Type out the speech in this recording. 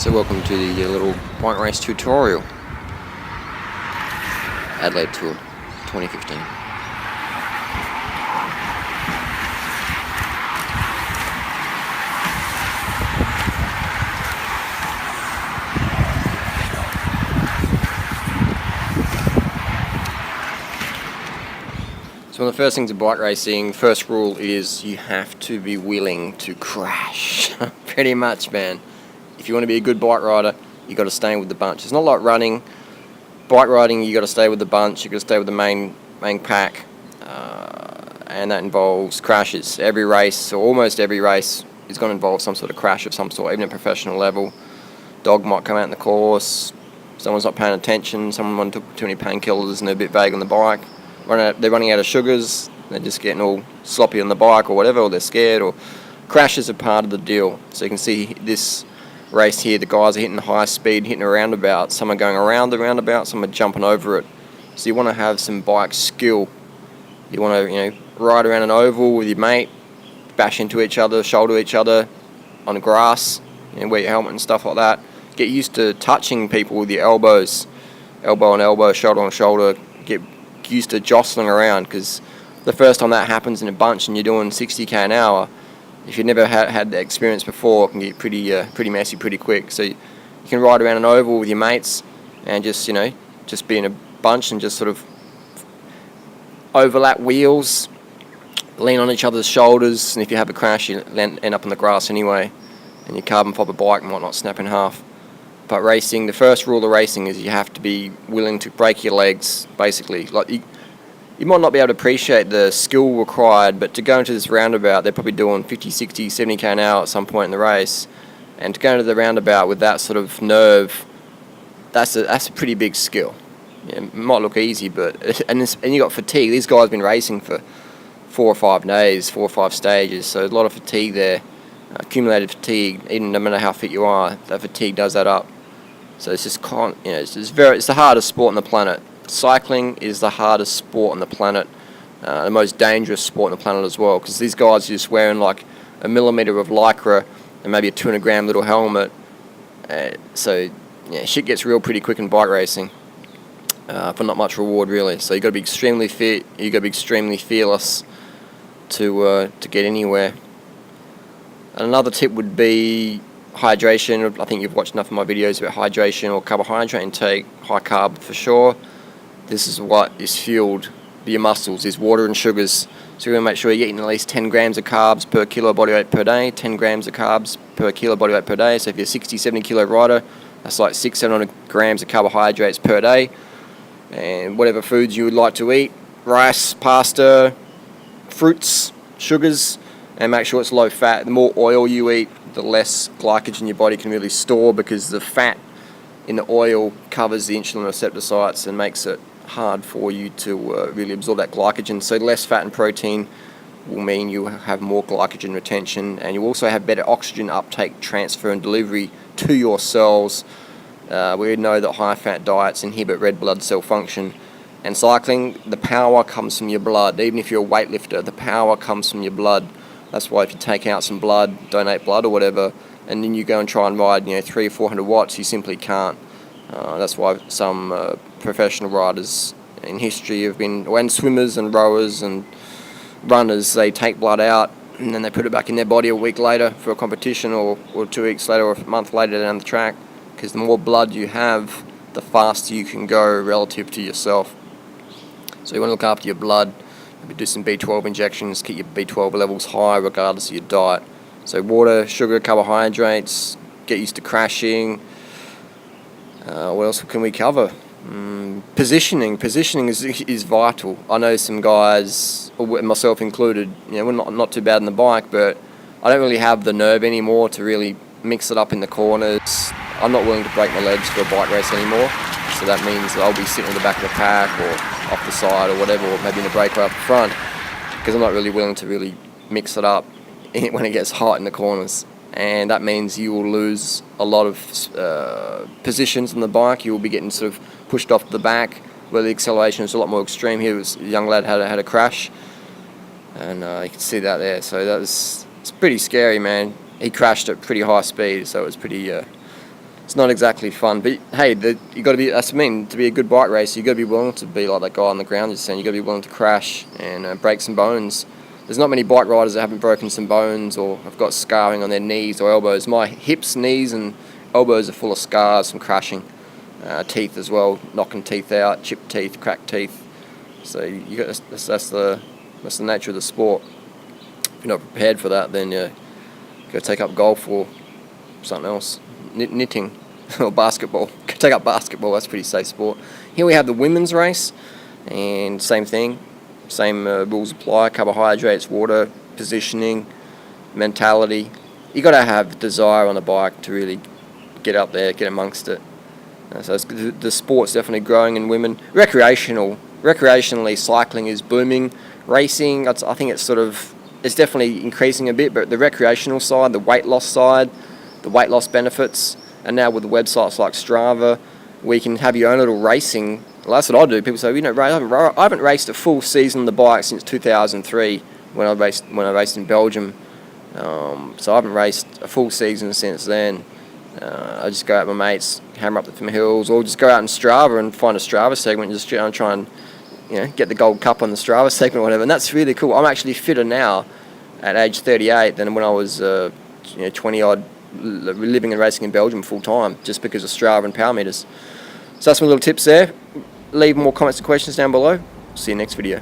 So welcome to the little bike race tutorial. Adelaide Tour 2015. So one of the first things in bike racing, first rule is you have to be willing to crash. Pretty much, man. If you want to be a good bike rider, you got to stay with the bunch. It's not like running. Bike riding, you got to stay with the bunch. You got to stay with the main pack, and that involves crashes. Every race, or almost every race, is going to involve some sort of crash of some sort, even at professional level. Dog might come out in the course. Someone's not paying attention. Someone took too many painkillers and they're a bit vague on the bike. They're running out of sugars. They're just getting all sloppy on the bike or whatever, or they're scared. Or crashes are part of the deal. So you can see this race here, the guys are hitting high speed, hitting a roundabout. Some are going around the roundabout, some are jumping over it. So you want to have some bike skill. You want to, ride around an oval with your mate, bash into each other, shoulder each other on the grass, wear your helmet and stuff like that. Get used to touching people with your elbows, elbow on elbow, shoulder on shoulder. Get used to jostling around, because the first time that happens in a bunch and you're doing 60k an hour, if you've never had the experience before, it can get pretty messy pretty quick. So you can ride around an oval with your mates and just be in a bunch and just sort of overlap wheels, lean on each other's shoulders, and if you have a crash, you end up on the grass anyway, and your carbon fiber bike might not snap in half. But racing, the first rule of racing is you have to be willing to break your legs, basically. Like you might not be able to appreciate the skill required, but to go into this roundabout, they're probably doing 50, 60, 70k an hour at some point in the race. And to go into the roundabout with that sort of nerve, that's a pretty big skill. It might look easy, but and you got fatigue. These guys have been racing for 4 or 5 days, 4 or 5 stages, so a lot of fatigue there, accumulated fatigue. Even no matter how fit you are, that fatigue does that up. So it's just it's the hardest sport on the planet. Cycling is the hardest sport on the planet, the most dangerous sport on the planet as well, because these guys are just wearing like a millimetre of lycra and maybe a 200-gram little helmet. Shit gets real pretty quick in bike racing for not much reward, really. So you've got to be extremely fit, you've got to be extremely fearless to get anywhere. And another tip would be hydration. I think you've watched enough of my videos about hydration or carbohydrate intake, high carb for sure. This is what is fueled by your muscles, is water and sugars. So you're going to make sure you're eating at least 10 grams of carbs per kilo body weight per day, 10 grams of carbs per kilo body weight per day. So if you're a 60, 70 kilo rider, that's like 600-700 grams of carbohydrates per day. And whatever foods you would like to eat, rice, pasta, fruits, sugars, and make sure it's low fat. The more oil you eat, the less glycogen your body can really store, because the fat in the oil covers the insulin receptor sites and makes it hard for you to really absorb that glycogen. So less fat and protein will mean you have more glycogen retention, and you also have better oxygen uptake, transfer and delivery to your cells. We know that high fat diets inhibit red blood cell function, and cycling, the power comes from your blood. Even if you're a weightlifter, the power comes from your blood. That's why if you take out some blood, donate blood or whatever, and then you go and try and ride 300 or 400 watts, you simply can't. That's why some professional riders in history have been, when swimmers and rowers and runners, they take blood out and then they put it back in their body a week later for a competition, or 2 weeks later, or a month later down the track, because the more blood you have, the faster you can go relative to yourself. So you want to look after your blood, maybe do some B12 injections, keep your B12 levels high regardless of your diet. So water, sugar, carbohydrates, get used to crashing. What else can we cover? Positioning is vital. I know some guys, myself included, we're not too bad on the bike, but I don't really have the nerve anymore to really mix it up in the corners. I'm not willing to break my legs for a bike race anymore, so that means I'll be sitting in the back of the pack or off the side or whatever, or maybe in a breakaway up the front, because I'm not really willing to really mix it up when it gets hot in the corners. And that means you will lose a lot of positions on the bike. You will be getting sort of pushed off the back, where the acceleration is a lot more extreme. Here was a young lad had a crash, and you can see that there. So it's pretty scary, man. He crashed at pretty high speed, so it was pretty it's not exactly fun. But hey, you got to be. That's to be a good bike racer. You got to be willing to be like that guy on the ground just saying. You got to be willing to crash and break some bones. There's not many bike riders that haven't broken some bones or have got scarring on their knees or elbows. My hips, knees, and elbows are full of scars from crashing. Teeth as well, knocking teeth out, chipped teeth, cracked teeth. So that's the nature of the sport. If you're not prepared for that, then you go take up golf or something else, knitting or basketball. Go take up basketball. That's a pretty safe sport. Here we have the women's race, and same thing, same rules apply. Carbohydrates, water, positioning, mentality. You got to have desire on the bike to really get up there, get amongst it. So the sport's definitely growing in women. Recreationally, cycling is booming. Racing, I think it's definitely increasing a bit, but the recreational side, the weight loss side, the weight loss benefits, and now with the websites like Strava, where you can have your own little racing. Well, that's what I do. People say, I haven't raced a full season on the bike since 2003 when I raced in Belgium. So I haven't raced a full season since then. I just go out with my mates, hammer up the hills, or just go out in Strava and find a Strava segment and just try and get the gold cup on the Strava segment or whatever. And that's really cool. I'm actually fitter now at age 38 than when I was 20 odd, living and racing in Belgium full time, just because of Strava and power meters. So that's my little tips there. Leave more comments and questions down below. See you next video.